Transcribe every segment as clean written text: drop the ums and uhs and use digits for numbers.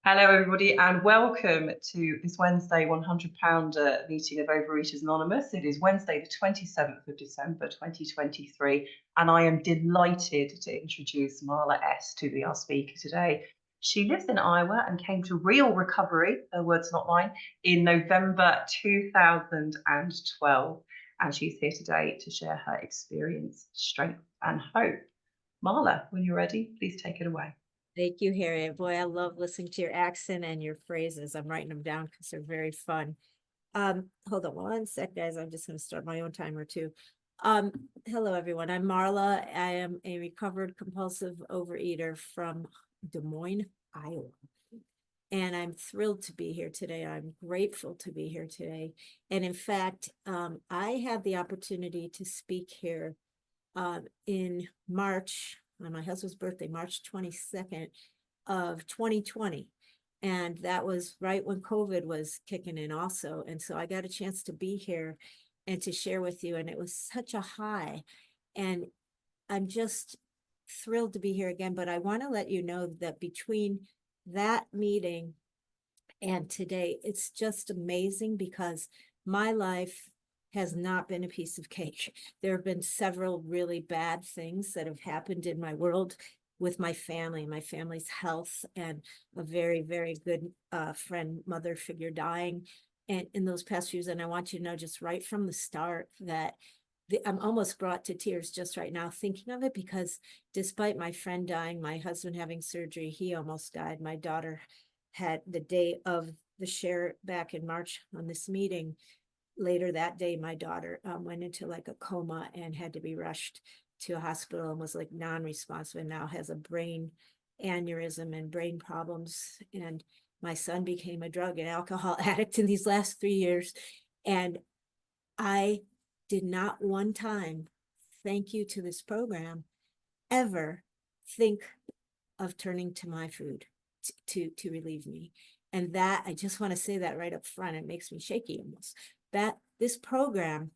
Hello, everybody, and welcome to this Wednesday £100 meeting of Overeaters Anonymous. It is Wednesday, the 27th of December, 2023, and I am delighted to introduce Marla S to be our speaker today. She lives in Iowa and came to real recovery, her words not mine, in November 2012. And she's here today to share her experience, strength, and hope. Marla, when you're ready, please take it away. Thank you, Harriet. Boy, I love listening to your accent and your phrases. I'm writing them down because they're very fun. Hold on one sec, guys. I'm just going to start my own timer too. Hello, everyone. I'm Marla. I am a recovered compulsive overeater from Des Moines, Iowa. And I'm thrilled to be here today. I'm grateful to be here today. And in fact, I had the opportunity to speak here in March, on my husband's birthday, March 22nd of 2020. And that was right when COVID was kicking in also. And so I got a chance to be here and to share with you. And it was such a high. And I'm just thrilled to be here again. But I want to let you know that between that meeting and today, it's just amazing because my life has not been a piece of cake. There have been several really bad things that have happened in my world with my family's health, and a very, very good friend, mother figure dying. And in those past few years, and I want you to know just right from the start that I'm almost brought to tears just right now thinking of it, because despite my friend dying, my husband having surgery, he almost died. My daughter had the day of the share back in March on this meeting. Later that day, my daughter went into like a coma and had to be rushed to a hospital and was like non-responsive, and now has a brain aneurysm and brain problems. And my son became a drug and alcohol addict in these last 3 years. And I did not one time, thank you to this program, ever think of turning to my food to relieve me. And that, I just want to say that right up front, it makes me shaky almost. That this program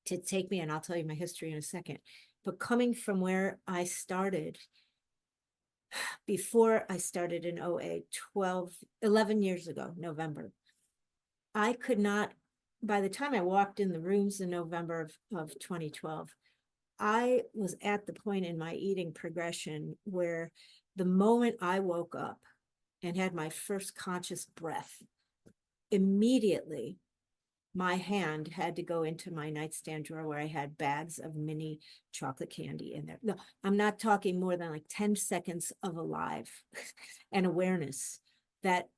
to take me, and I'll tell you my history in a second, but coming from where I started, before I started in OA 11 years ago, November, I could not, by the time I walked in the rooms in November of 2012, I was at the point in my eating progression where the moment I woke up and had my first conscious breath, immediately my hand had to go into my nightstand drawer where I had bags of mini chocolate candy in there. No, I'm not talking more than like 10 seconds of alive and awareness that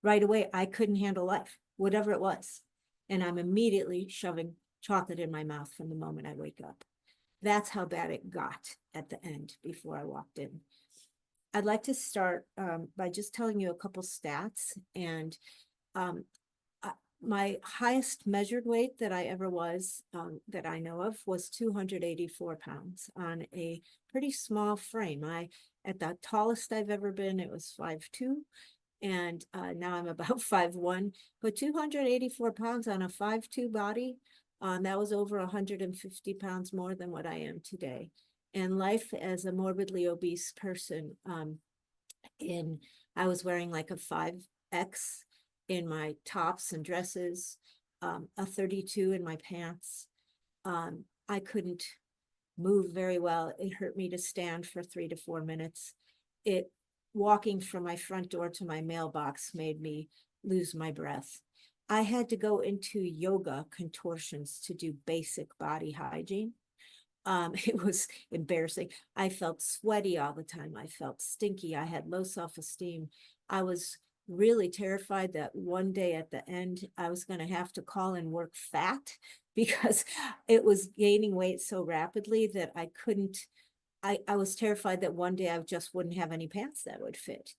right away I couldn't handle life, whatever it was. And I'm immediately shoving chocolate in my mouth from the moment I wake up. That's how bad it got at the end before I walked in. I'd like to start by just telling you a couple stats. And my highest measured weight that I ever was, that I know of, was 284 pounds on a pretty small frame. At the tallest I've ever been, it was 5'2", and now I'm about 5'1", but 284 pounds on a 5'2" body, that was over 150 pounds more than what I am today. And life as a morbidly obese person, I was wearing like a 5X in my tops and dresses, a 32 in my pants. I couldn't move very well. It hurt me to stand for 3 to 4 minutes. Walking from my front door to my mailbox made me lose my breath. I had to go into yoga contortions to do basic body hygiene. It was embarrassing. I felt sweaty all the time. I felt stinky. I had low self-esteem. I was really terrified that one day at the end, I was going to have to call in work fat because it was gaining weight so rapidly that I couldn't. I was terrified that one day I just wouldn't have any pants that would fit.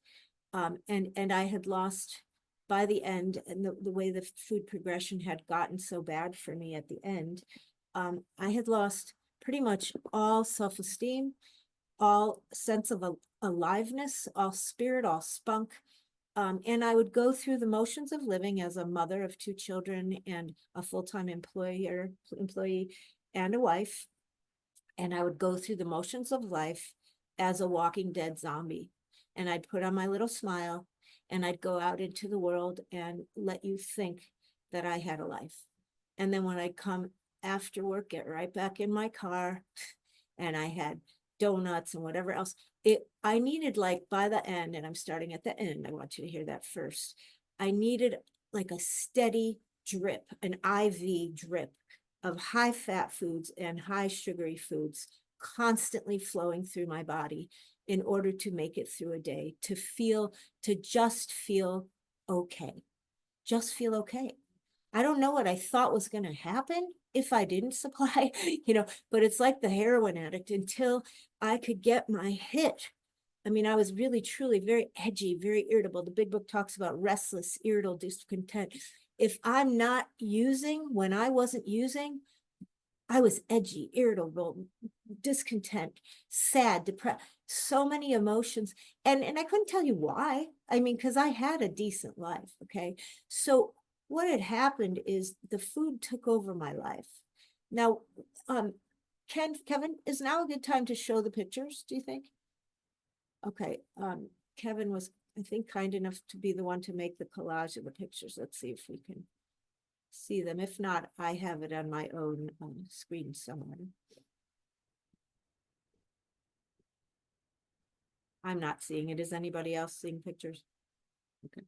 And I had lost by the end, and the way the food progression had gotten so bad for me at the end, I had lost pretty much all self-esteem, all sense of aliveness, all spirit, all spunk. And I would go through the motions of living as a mother of 2 children and a full-time employee and a wife. And I would go through the motions of life as a walking dead zombie. And I'd put on my little smile and I'd go out into the world and let you think that I had a life. And then when I'd come after work, get right back in my car, and I had donuts and whatever else. I needed, like, by the end, and I'm starting at the end, I want you to hear that first. I needed like a steady drip, an IV drip of high fat foods and high sugary foods constantly flowing through my body in order to make it through a day, to just feel okay. Just feel okay. I don't know what I thought was going to happen if I didn't supply, but it's like the heroin addict until I could get my hit. I mean, I was really, truly very edgy, very irritable. The big book talks about restless, irritable, discontent. If I'm not using, when I wasn't using, I was edgy, irritable, discontent, sad, depressed, so many emotions. And I couldn't tell you why. I mean, because I had a decent life. Okay. So what had happened is the food took over my life. Now, Kevin, is now a good time to show the pictures, do you think? Okay. Kevin was, I think, kind enough to be the one to make the collage of the pictures. Let's see if we can see them. If not, I have it on my own screen somewhere. I'm not seeing it. Is anybody else seeing pictures? Okay.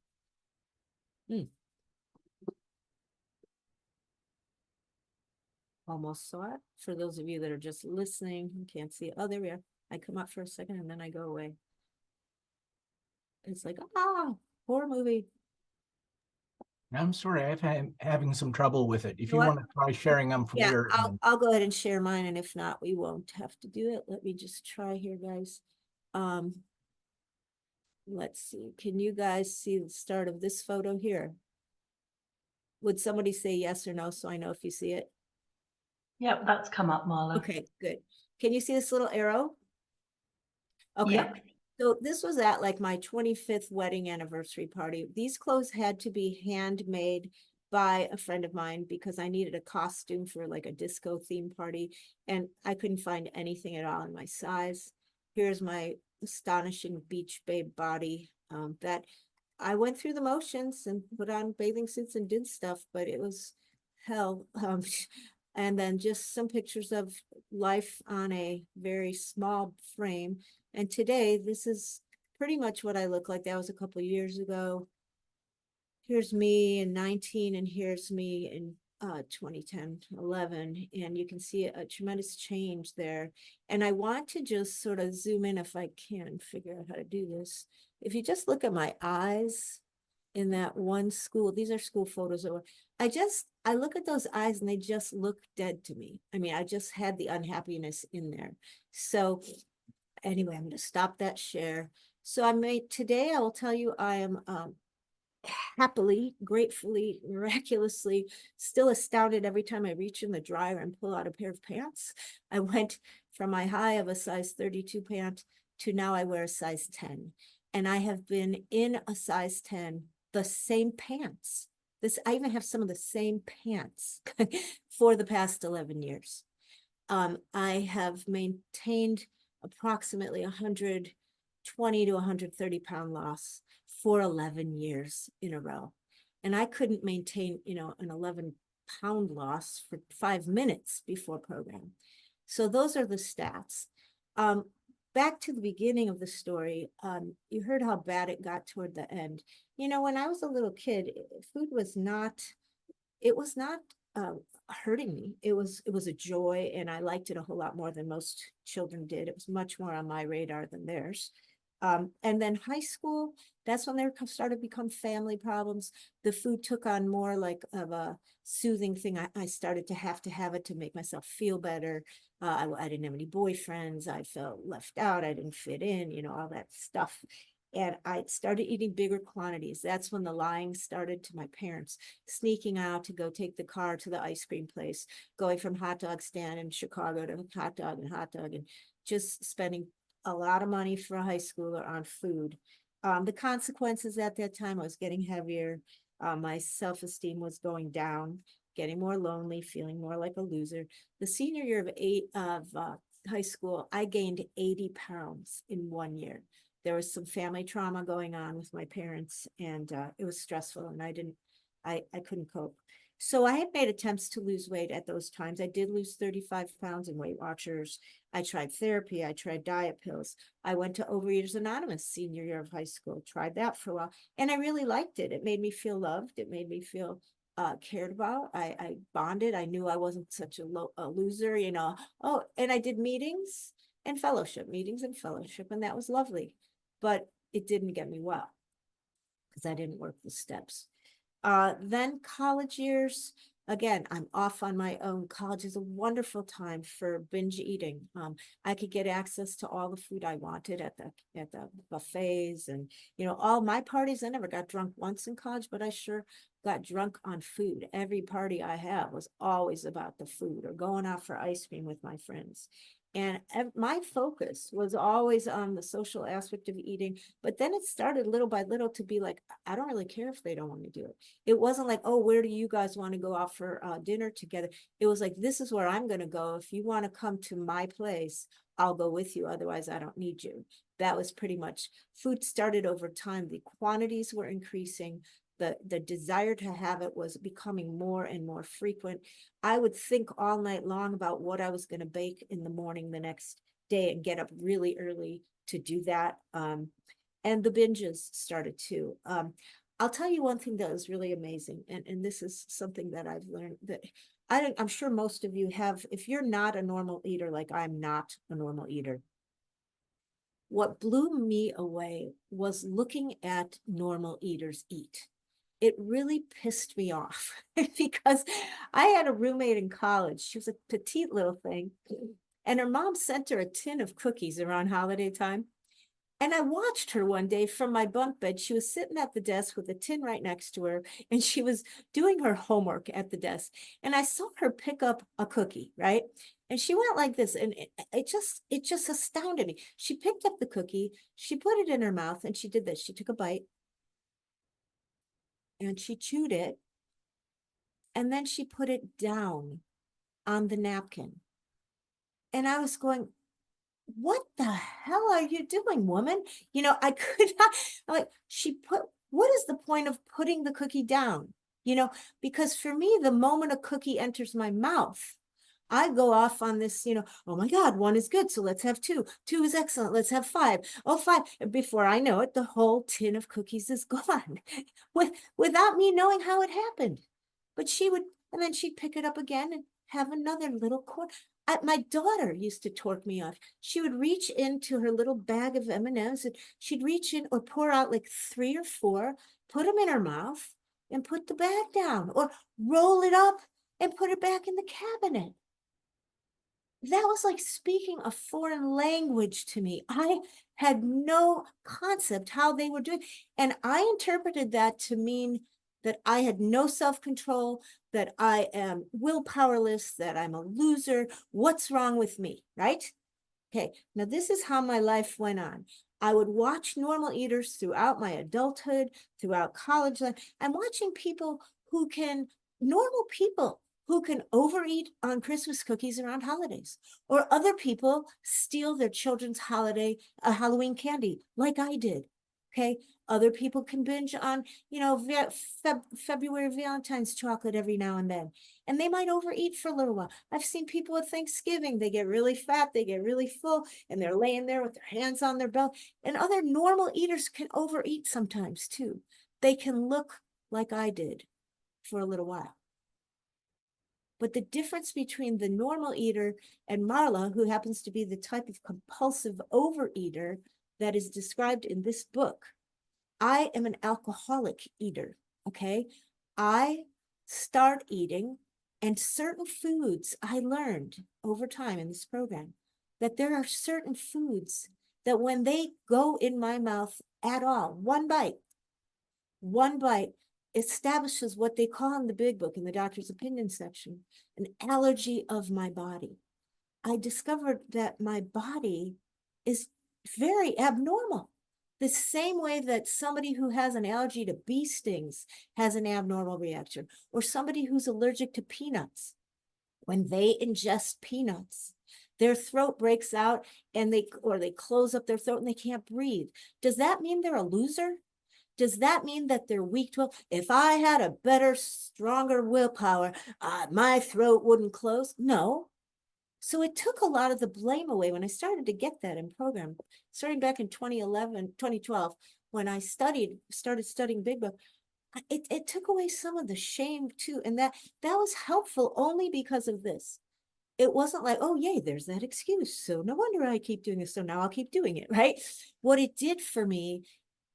Almost saw it. For those of you that are just listening and can't see, oh, there we are. I come up for a second and then I go away. It's like, horror movie. I'm sorry, I'm having some trouble with it. If you What? want to try sharing them from Yeah, your I'll go ahead and share mine, and if not, we won't have to do it. Let me just try here, guys. Let's see. Can you guys see the start of this photo here? Would somebody say yes or no so I know if you see it? Yep, that's come up, Marla. Okay, good. Can you see this little arrow? Okay. Yep. So this was at like my 25th wedding anniversary party. These clothes had to be handmade by a friend of mine because I needed a costume for like a disco theme party, and I couldn't find anything at all in my size. Here's my astonishing beach babe body that I went through the motions and put on bathing suits and did stuff, but it was hell. And then just some pictures of life on a very small frame. And today, this is pretty much what I look like. That was a couple of years ago. Here's me in 19, and here's me in 2010, 11. And you can see a tremendous change there. And I want to just sort of zoom in if I can figure out how to do this. If you just look at my eyes in that one school, these are school photos. I look at those eyes and they just look dead to me. I mean, I just had the unhappiness in there. So anyway, I'm going to stop that share. So today I will tell you I am happily, gratefully, miraculously still astounded every time I reach in the dryer and pull out a pair of pants. I went from my high of a size 32 pant to now I wear a size 10. And I have been in a size 10, the same pants. I even have some of the same pants for the past 11 years. I have maintained approximately 120 to 130 pound loss for 11 years in a row. And I couldn't maintain, an 11-pound loss for 5 minutes before program. So those are the stats. Back to the beginning of the story, you heard how bad it got toward the end. When I was a little kid, food was not, hurting me. It was a joy, and I liked it a whole lot more than most children did. It was much more on my radar than theirs. And then high school, that's when there started to become family problems. The food took on more like of a soothing thing. I started to have it to make myself feel better. I didn't have any boyfriends. I felt left out. I didn't fit in, all that stuff. And I started eating bigger quantities. That's when the lying started to my parents, sneaking out to go take the car to the ice cream place, going from hot dog stand in Chicago to hot dog, and just spending a lot of money for a high schooler on food. The consequences at that time, I was getting heavier. My self-esteem was going down, getting more lonely, feeling more like a loser. The senior year of high school, I gained 80 pounds in 1 year. there was some family trauma going on with my parents, and it was stressful, and I couldn't cope. So I had made attempts to lose weight at those times. I did lose 35 pounds in Weight Watchers. I tried therapy. I tried diet pills. I went to Overeaters Anonymous senior year of high school, tried that for a while, and I really liked it. It made me feel loved. It made me feel cared about. I bonded. I knew I wasn't such a loser, you know. Oh, and I did meetings and fellowship, and that was lovely. But it didn't get me well because I didn't work the steps. Then college years, again, I'm off on my own. College is a wonderful time for binge eating. I could get access to all the food I wanted at the buffets, and you know, all my parties. I never got drunk once in college, but I sure got drunk on food. Every party I had was always about the food, or going out for ice cream with my friends. And my focus was always on the social aspect of eating. But then it started little by little to be like, I don't really care if they don't want to do it. It wasn't like, oh, where do you guys want to go out for dinner together? It was like, this is where I'm going to go. If you want to come to my place, I'll go with you. Otherwise, I don't need you. That was pretty much, food started over time. The quantities were increasing. The desire to have it was becoming more and more frequent. I would think all night long about what I was going to bake in the morning the next day and get up really early to do that. And the binges started too. I'll tell you one thing that was really amazing, and this is something that I've learned, that I'm sure most of you have. If you're not a normal eater, like I'm not a normal eater, what blew me away was looking at normal eaters eat. It really pissed me off because I had a roommate in college. She was a petite little thing, and her mom sent her a tin of cookies around holiday time. And I watched her one day from my bunk bed. She was sitting at the desk with a tin right next to her, and she was doing her homework at the desk. And I saw her pick up a cookie, right? And she went like this, and it just astounded me. She picked up the cookie, she put it in her mouth, and she did this. She took a bite, and she chewed it, and then she put it down on the napkin. And I was going, what the hell are you doing, woman? You know, I could not, like, what is the point of putting the cookie down? You know, because for me, the moment a cookie enters my mouth, I go off on this, you know, oh my God, one is good, so let's have two. Two is excellent, let's have five. Oh, five. And before I know it, the whole tin of cookies is gone without me knowing how it happened. But she would, and then she'd pick it up again and have another little corn. My daughter used to torque me off. She would reach into her little bag of M&Ms, and she'd reach in or pour out like 3 or 4, put them in her mouth and put the bag down, or roll it up and put it back in the cabinet. That was like speaking a foreign language to me. I had no concept how they were doing. And I interpreted that to mean that I had no self-control, that I am willpowerless, that I'm a loser. What's wrong with me, right? Okay, now this is how my life went on. I would watch normal eaters throughout my adulthood, throughout college life. I'm watching normal people who can overeat on Christmas cookies around holidays, or other people steal their children's Halloween candy like I did. Okay, other people can binge on, you know, February Valentine's chocolate every now and then, and they might overeat for a little while. I've seen people at Thanksgiving, they get really fat, they get really full, and they're laying there with their hands on their belt. And other normal eaters can overeat sometimes too. They can look like I did for a little while. But the difference between the normal eater and Marla, who happens to be the type of compulsive overeater that is described in this book, I am an alcoholic eater, okay? I start eating, and certain foods, I learned over time in this program that there are certain foods that when they go in my mouth at all, one bite establishes what they call in the big book, in the doctor's opinion section, an allergy of my body. I discovered that my body is very abnormal. The same way that somebody who has an allergy to bee stings has an abnormal reaction, or somebody who's allergic to peanuts. When they ingest peanuts, their throat breaks out and they close up their throat and they can't breathe. Does that mean they're a loser? Does that mean that they're weak to, if I had a better, stronger willpower, my throat wouldn't close? No. So it took a lot of the blame away when I started to get that in program, starting back in 2011, 2012, when I started studying Big Book. It took away some of the shame too. And that was helpful only because of this. It wasn't like, oh, yay, there's that excuse. So no wonder I keep doing this. So now I'll keep doing it, right? What it did for me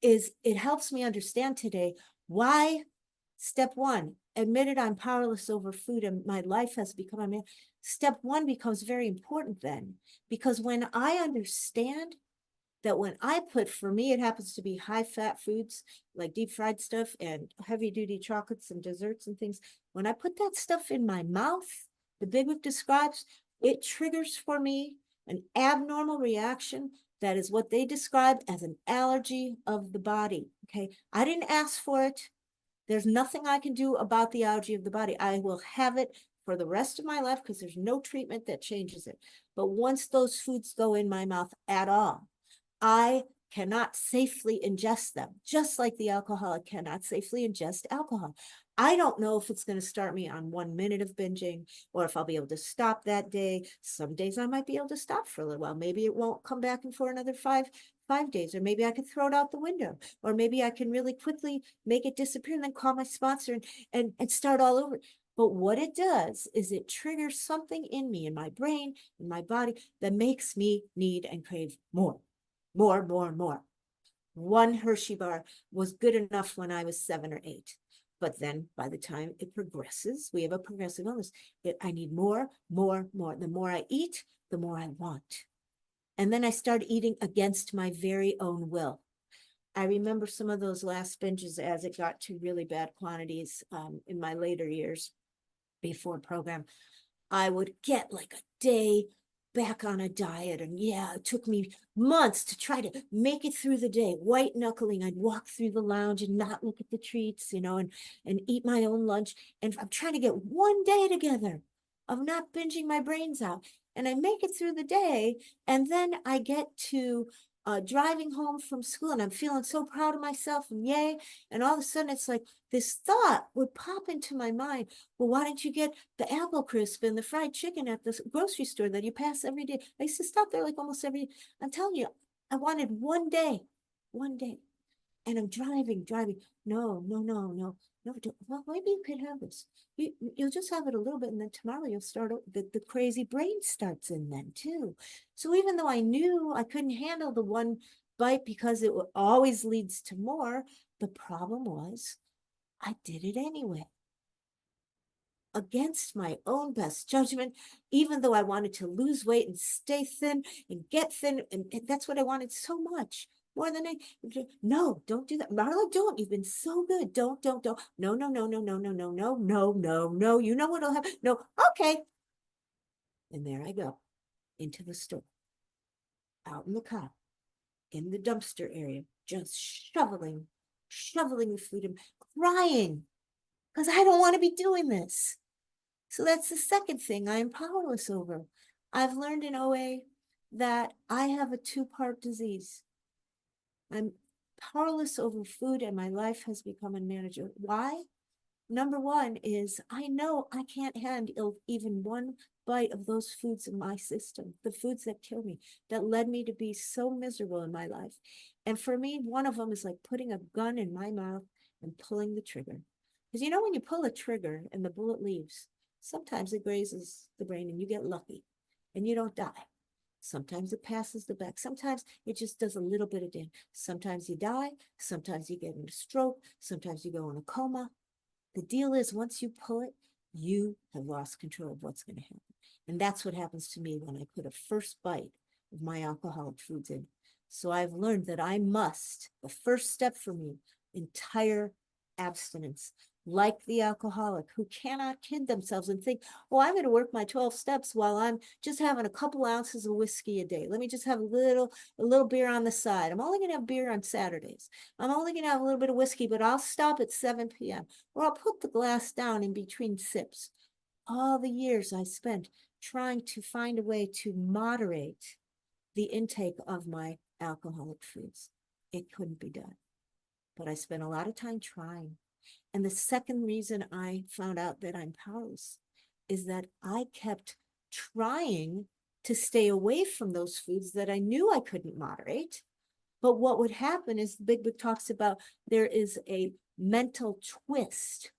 is it helps me understand today why step one, admitted I'm powerless over food and my life has become a man. Step one becomes very important then, because when I understand that when I put, for me, it happens to be high fat foods like deep fried stuff and heavy duty chocolates and desserts and things. When I put that stuff in my mouth, the Big Book describes, it triggers for me an abnormal reaction that is what they describe as an allergy of the body. Okay. I didn't ask for it. There's nothing I can do about the allergy of the body. I will have it for the rest of my life because there's no treatment that changes it. But once those foods go in my mouth at all, I cannot safely ingest them, just like the alcoholic cannot safely ingest alcohol. I don't know if it's going to start me on 1 minute of binging or if I'll be able to stop that day. Some days I might be able to stop for a little while. Maybe it won't come back in for another five days, or maybe I can throw it out the window, or maybe I can really quickly make it disappear and then call my sponsor and start all over. But what it does is it triggers something in me, in my brain, in my body, that makes me need and crave more. More. One Hershey bar was good enough when I was 7 or 8. But then by the time it progresses, we have a progressive illness. I need more. The more I eat, the more I want. And then I started eating against my very own will. I remember some of those last binges as it got to really bad quantities in my later years before program. I would get like a day back on a diet. And yeah, it took me months to try to make it through the day. White knuckling, I'd walk through the lounge and not look at the treats, and eat my own lunch. And I'm trying to get one day together of not binging my brains out. And I make it through the day. And then I get to driving home from school and I'm feeling so proud of myself and yay. And all of a sudden it's like this thought would pop into my mind. Well, why don't you get the apple crisp and the fried chicken at the grocery store that you pass every day? I used to stop there like almost every day. I'm telling you, I wanted one day. And I'm driving. No. Well, maybe you could have this. You'll just have it a little bit, and then tomorrow you'll start, the crazy brain starts in then too. So even though I knew I couldn't handle the one bite because it always leads to more, the problem was I did it anyway. Against my own best judgment, even though I wanted to lose weight and stay thin and get thin, and that's what I wanted so much. More than no, don't do that. Marla, don't. You've been so good. Don't. No. You know what'll happen? No, okay. And there I go, into the store, out in the car, in the dumpster area, just shoveling the food and crying because I don't want to be doing this. So that's the second thing I am powerless over. I've learned in OA that I have a two-part disease. I'm powerless over food and my life has become unmanageable. Why? Number one is I know I can't handle even one bite of those foods in my system, the foods that kill me, that led me to be so miserable in my life. And for me, one of them is like putting a gun in my mouth and pulling the trigger. Because when you pull a trigger and the bullet leaves, sometimes it grazes the brain and you get lucky and you don't die. Sometimes it passes the back. Sometimes it just does a little bit of damage. Sometimes you die. Sometimes you get in a stroke. Sometimes you go in a coma. The deal is once you pull it, you have lost control of what's going to happen. And that's what happens to me when I put a first bite of my alcoholic foods in. So I've learned that the first step for me, entire abstinence. Like the alcoholic who cannot kid themselves and think, oh, I'm going to work my 12 steps while I'm just having a couple ounces of whiskey a day. Let me just have a little beer on the side. I'm only going to have beer on Saturdays. I'm only going to have a little bit of whiskey, but I'll stop at 7 p.m. or I'll put the glass down in between sips. All the years I spent trying to find a way to moderate the intake of my alcoholic foods. It couldn't be done. But I spent a lot of time trying. And the second reason I found out that I'm powerless is that I kept trying to stay away from those foods that I knew I couldn't moderate. But what would happen is the Big Book talks about there is a mental twist,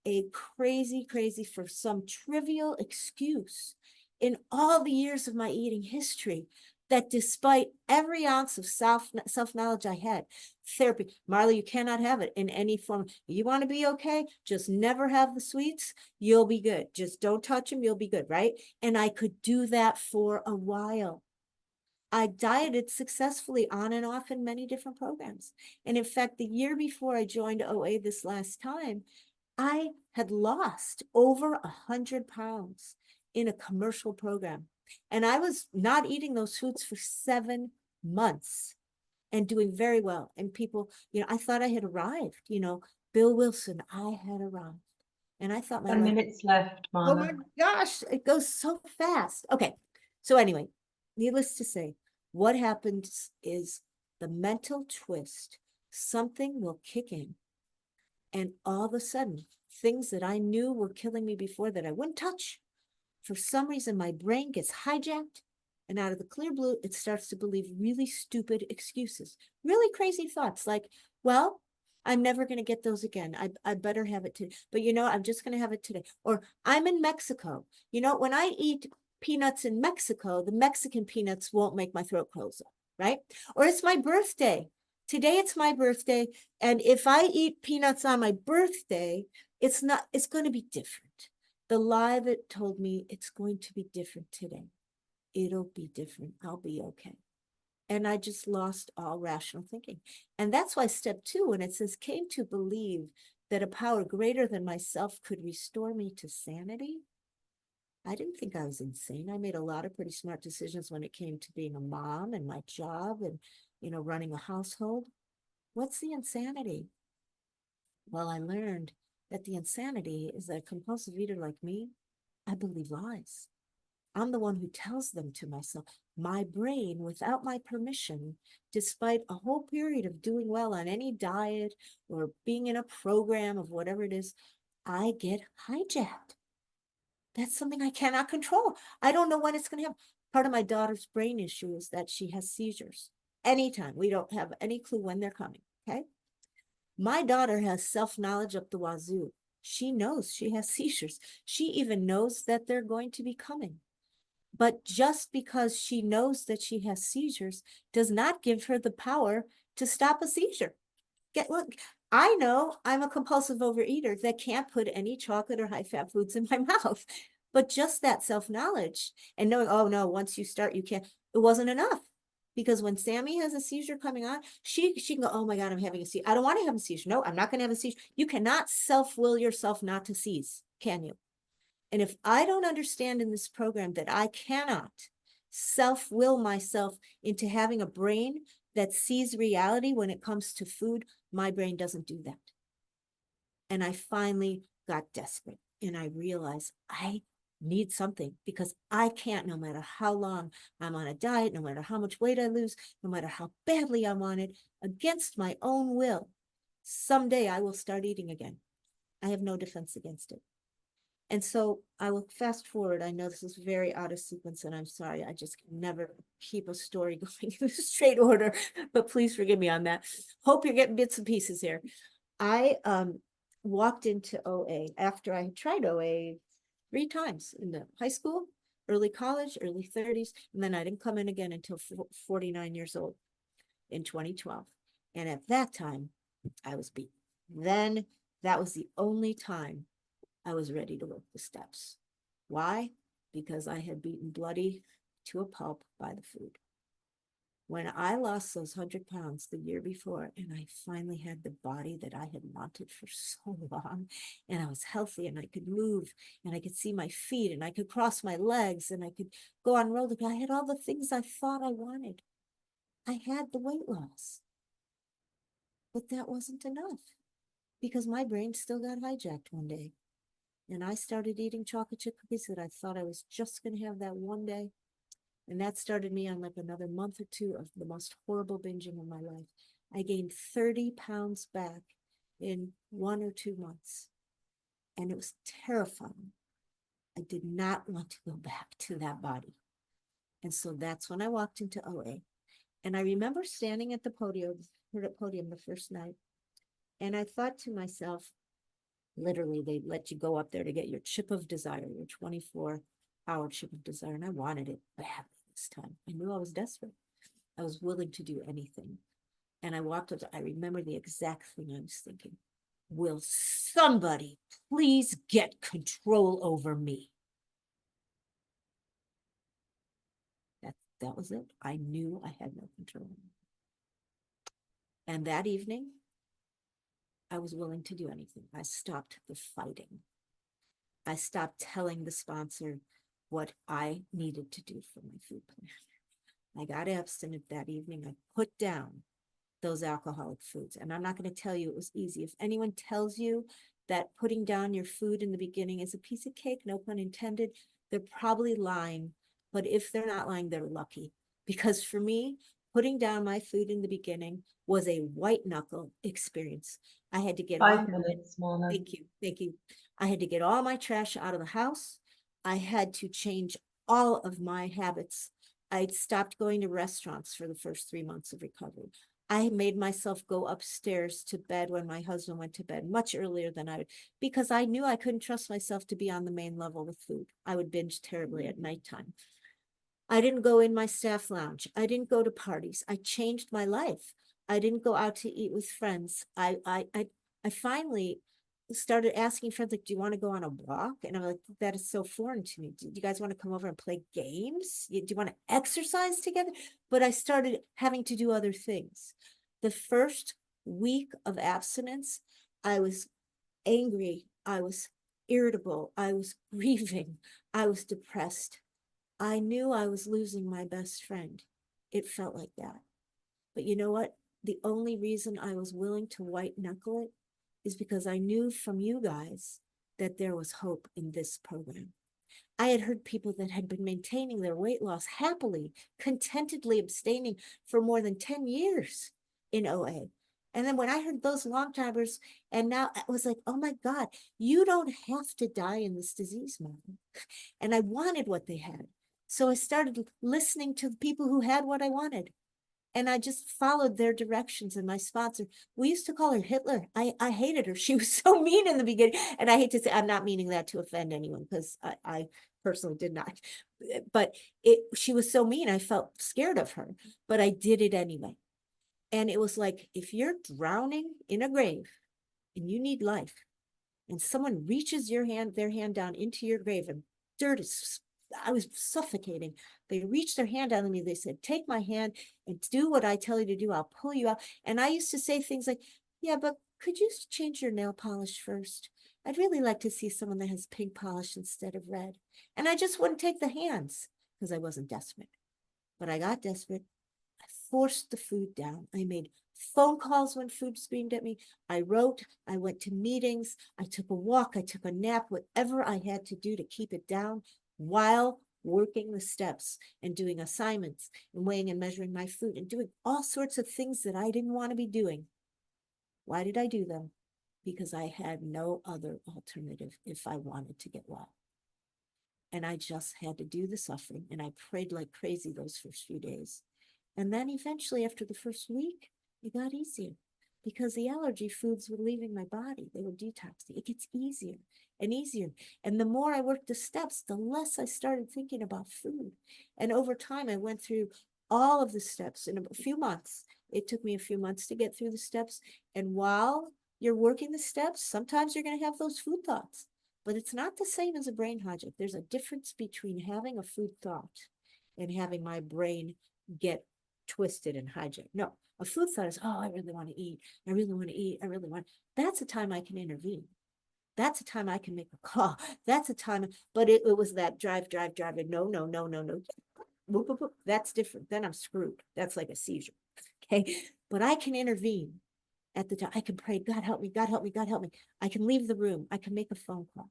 a crazy, for some trivial excuse in all the years of my eating history, that despite every ounce of self-knowledge I had, therapy, Marla, you cannot have it in any form. You want to be okay? Just never have the sweets. You'll be good. Just don't touch them. You'll be good, right? And I could do that for a while. I dieted successfully on and off in many different programs. And in fact, the year before I joined OA this last time, I had lost over 100 pounds in a commercial program. And I was not eating those foods for 7 months and doing very well. And people, I thought I had arrived, Bill Wilson, I had arrived. And I thought my 10 life, minutes left, oh my Marla. gosh, it goes so fast. Okay. So anyway, needless to say, what happens is the mental twist, something will kick in. And all of a sudden, things that I knew were killing me before that I wouldn't touch, for some reason, my brain gets hijacked, and out of the clear blue, it starts to believe really stupid excuses, really crazy thoughts like, well, I'm never going to get those again. I better have it today. But I'm just going to have it today. Or I'm in Mexico. When I eat peanuts in Mexico, the Mexican peanuts won't make my throat close up, right? Or it's my birthday. Today it's my birthday. And if I eat peanuts on my birthday, it's going to be different. The lie that told me it's going to be different today. It'll be different. I'll be okay. And I just lost all rational thinking. And that's why step 2, when it says, came to believe that a power greater than myself could restore me to sanity. I didn't think I was insane. I made a lot of pretty smart decisions when it came to being a mom and my job and, running a household. What's the insanity? Well, I learned that the insanity is that a compulsive eater like me, I believe lies. I'm the one who tells them to myself. My brain, without my permission, despite a whole period of doing well on any diet or being in a program of whatever it is, I get hijacked. That's something I cannot control. I don't know when it's going to happen. Part of my daughter's brain issue is that she has seizures anytime. We don't have any clue when they're coming, okay? My daughter has self-knowledge up the wazoo. She knows she has seizures. She even knows that they're going to be coming. But just because she knows that she has seizures does not give her the power to stop a seizure. Look, I know I'm a compulsive overeater that can't put any chocolate or high-fat foods in my mouth. But just that self-knowledge and knowing, oh no, once you start, you can't, it wasn't enough. Because when Sammy has a seizure coming on, she can go, oh my God, I'm having a seizure. I don't want to have a seizure. No, I'm not going to have a seizure. You cannot self-will yourself not to seize, can you? And if I don't understand in this program that I cannot self-will myself into having a brain that sees reality when it comes to food, my brain doesn't do that. And I finally got desperate and I realized I need something because I can't, no matter how long I'm on a diet, no matter how much weight I lose, no matter how badly I want it, against my own will, someday I will start eating again. I have no defense against it. And so I will fast forward. I know this is very out of sequence and I'm sorry. I just can never keep a story going in a straight order, but please forgive me on that. Hope you're getting bits and pieces here. I walked into OA after I had tried OA 3 times in the high school, early college, early 30s, and then I didn't come in again until 49 years old in 2012. And at that time, I was beaten. Then that was the only time I was ready to work the steps. Why? Because I had beaten bloody to a pulp by the food. When I lost those 100 pounds the year before, and I finally had the body that I had wanted for so long, and I was healthy and I could move and I could see my feet and I could cross my legs and I could go on roller. I had all the things I thought I wanted. I had the weight loss. But that wasn't enough because my brain still got hijacked one day. And I started eating chocolate chip cookies that I thought I was just going to have that one day. And that started me on like another month or two of the most horrible binging of my life. I gained 30 pounds back in 1 or 2 months. And it was terrifying. I did not want to go back to that body. And so that's when I walked into OA. And I remember standing at the podium the first night. And I thought to myself, literally, they let you go up there to get your chip of desire, your 24-hour chip of desire. And I wanted it badly this time. I knew I was desperate. I was willing to do anything. And I walked up, I remember the exact thing I was thinking. Will somebody please get control over me? That was it. I knew I had no control. And that evening, I was willing to do anything. I stopped the fighting. I stopped telling the sponsor what I needed to do for my food plan. I got abstinent that evening. I put down those alcoholic foods. And I'm not going to tell you it was easy. If anyone tells you that putting down your food in the beginning is a piece of cake, no pun intended, they're probably lying. But if they're not lying, they're lucky. Because for me, putting down my food in the beginning was a white knuckle experience. I had to get 5 minutes, Marla. Thank you. I had to get all my trash out of the house. I had to change all of my habits. I'd stopped going to restaurants for the first 3 months of recovery. I made myself go upstairs to bed when my husband went to bed much earlier than I would, because I knew I couldn't trust myself to be on the main level with food. I would binge terribly at nighttime. I didn't go in my staff lounge. I didn't go to parties. I changed my life. I didn't go out to eat with friends. I finally started asking friends, like, do you want to go on a walk? And I'm like, that is so foreign to me. Do you guys want to come over and play games? Do you want to exercise together? But I started having to do other things. The first week of abstinence, I was angry. I was irritable. I was grieving. I was depressed. I knew I was losing my best friend. It felt like that. But you know what? The only reason I was willing to white knuckle it is because I knew from you guys that there was hope in this program. I had heard people that had been maintaining their weight loss happily, contentedly abstaining for more than 10 years in OA. And then when I heard those long timers, and now I was like, oh my God, you don't have to die in this disease, Mom. And I wanted what they had. So I started listening to the people who had what I wanted. And I just followed their directions. And my sponsor, we used to call her Hitler. I hated her. She was so mean in the beginning. And I hate to say, I'm not meaning that to offend anyone, because I personally did not. But she was so mean, I felt scared of her. But I did it anyway. And it was like, if you're drowning in a grave and you need life, and someone reaches their hand down into your grave, and dirt is, I was suffocating. They reached their hand down on me. They said, take my hand and do what I tell you to do. I'll pull you out. And I used to say things like, yeah, but could you change your nail polish first? I'd really like to see someone that has pink polish instead of red. And I just wouldn't take the hands because I wasn't desperate. But I got desperate. I forced the food down. I made phone calls when food screamed at me. I wrote, I went to meetings, I took a walk, I took a nap, whatever I had to do to keep it down while working the steps and doing assignments and weighing and measuring my food and doing all sorts of things that I didn't want to be doing. Why did I do them? Because I had no other alternative if I wanted to get well. And I just had to do the suffering. And I prayed like crazy those first few days. And then eventually, after the first week, it got easier because the allergy foods were leaving my body. They were detoxing. It gets easier and easier. And the more I worked the steps, the less I started thinking about food. And over time, I went through all of the steps in a few months. It took me a few months to get through the steps. And while you're working the steps, sometimes you're going to have those food thoughts. But it's not the same as a brain hijack. There's a difference between having a food thought and having my brain get twisted and hijacked. No, a food thought is, oh, I really want to eat. I really want to eat. I really want. That's a time I can intervene. That's a time I can make a call. That's a time, but it was that drive. And no. Boop, boop, boop. That's different. Then I'm screwed. That's like a seizure. Okay. But I can intervene at the time. I can pray, God help me, God help me, God help me. I can leave the room. I can make a phone call.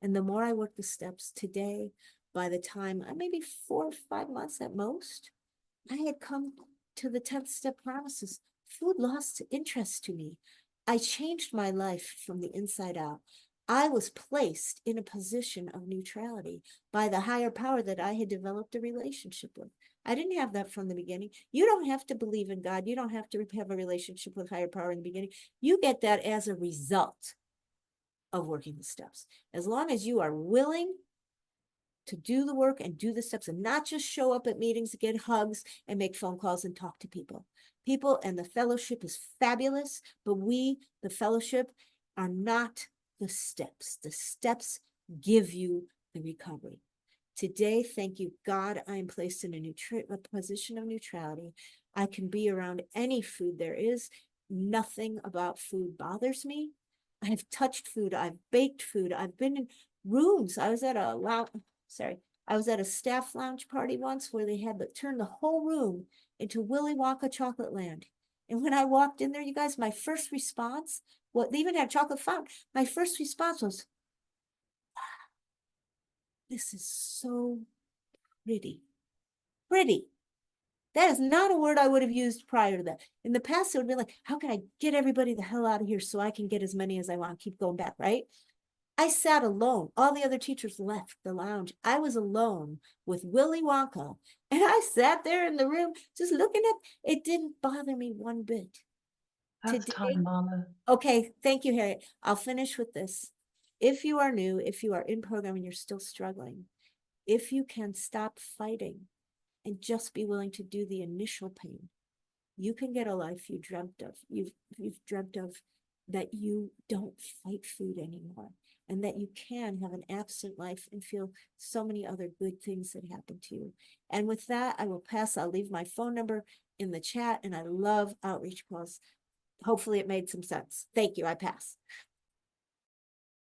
And the more I work the steps today, by the time maybe 4 or 5 months at most, I had come to the 10th step promises. Food lost interest to me. I changed my life from the inside out. I was placed in a position of neutrality by the higher power that I had developed a relationship with. I didn't have that from the beginning. You don't have to believe in God. You don't have to have a relationship with higher power in the beginning. You get that as a result of working the steps. As long as you are willing to do the work and do the steps and not just show up at meetings, get hugs and make phone calls and talk to people. People and the fellowship is fabulous, but we, the fellowship, are not the steps. The steps give you the recovery. Today, thank you, God, I am placed in a position of neutrality. I can be around any food there is. Nothing about food bothers me. I've touched food. I've baked food. I've been in rooms. I was at a staff lounge party once where they had turned the whole room into Willy Wonka chocolate land. And when I walked in there, you guys, my first response, well, they even had chocolate fountain. My first response was, this is so pretty. Pretty. That is not a word I would have used prior to that. In the past, it would be like, how can I get everybody the hell out of here so I can get as many as I want, keep going back, right? I sat alone. All the other teachers left the lounge. I was alone with Willy Wonka. And I sat there in the room just looking at it. It didn't bother me one bit. That's Today, time, Marla. okay, thank you, Harriet. I'll finish with this. If you are new, if you are in program and you're still struggling, if you can stop fighting and just be willing to do the initial pain, you can get a life you dreamt of. You've dreamt of that you don't fight food anymore, and that you can have an absent life and feel so many other good things that happen to you. And with that, I will pass. I'll leave my phone number in the chat, and I love outreach calls. Hopefully it made some sense. Thank you. I pass.